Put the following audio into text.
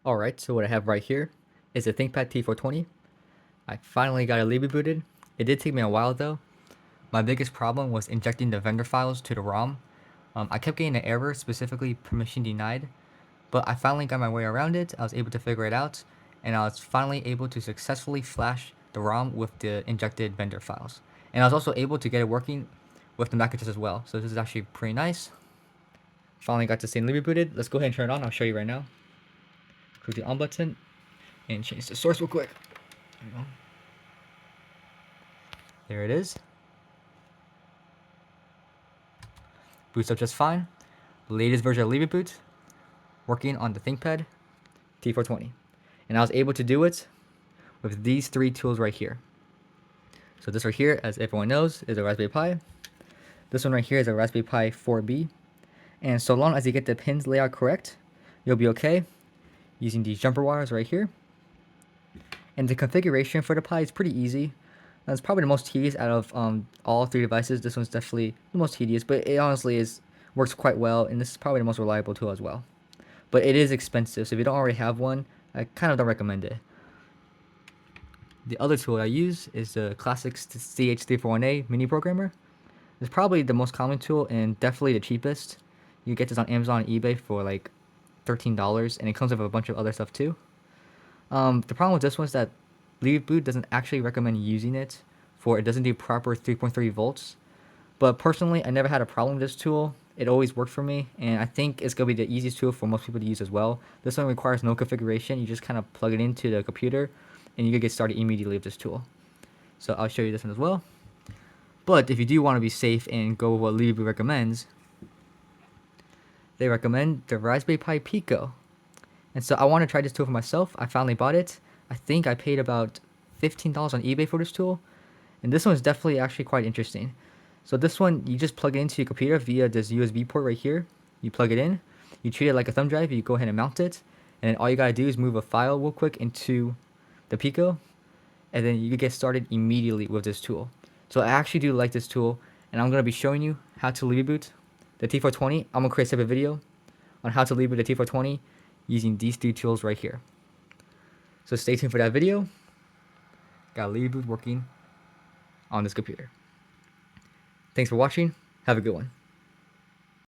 Alright, so what I have right here is a Thinkpad T420. I finally got it libreboot. It did take me a while though. My biggest problem was injecting the vendor files to the ROM. I kept getting an error, specifically permission denied, but I finally got my way around it. I was able to figure it out, and I was finally able to successfully flash the ROM with the injected vendor files. And I was also able to get it working with the Macintosh as well, so this is actually pretty nice. Finally got this thing rebooted. Let's go ahead and turn it on. I'll show you right now. Click the on button and change the source real quick. There we go. There it is. Boots up just fine. Latest version of libreboot, working on the Thinkpad T420. And I was able to do it with these three tools right here. So this right here, as everyone knows, is a Raspberry Pi. This one right here is a Raspberry Pi 4B. And so long as you get the pins layout correct, you'll be okay using these jumper wires right here. And the configuration for the Pi is pretty easy. That's probably the most tedious out of all three devices. This one's definitely the most tedious, but it honestly works quite well, and this is probably the most reliable tool as well. But it is expensive, so if you don't already have one, I kind of don't recommend it. The other tool I use is the classic CH341A mini programmer. It's probably the most common tool and definitely the cheapest. You get this on Amazon and eBay for like $13, and it comes with a bunch of other stuff too. The problem with this one is that libreboot doesn't actually recommend using it for it doesn't do proper 3.3 volts. But personally, I never had a problem with this tool. It always worked for me, and I think it's going to be the easiest tool for most people to use as well. This one requires no configuration. You just kind of plug it into the computer, and you can get started immediately with this tool. So I'll show you this one as well. But if you do want to be safe and go with what libreboot recommends, they recommend the Raspberry Pi Pico. And so I want to try this tool for myself. I finally bought it. I think I paid about $15 on eBay for this tool. And this one is definitely actually quite interesting. So this one, you just plug it into your computer via this USB port right here. You plug it in. You treat it like a thumb drive. You go ahead and mount it. And then all you got to do is move a file real quick into the Pico. And then you can get started immediately with this tool. So I actually do like this tool. And I'm going to be showing you how to reboot the T420. I'm going to create a separate video on how to reboot the T420 using these three tools right here. So stay tuned for that video. Got libreboot working on this computer. Thanks for watching. Have a good one.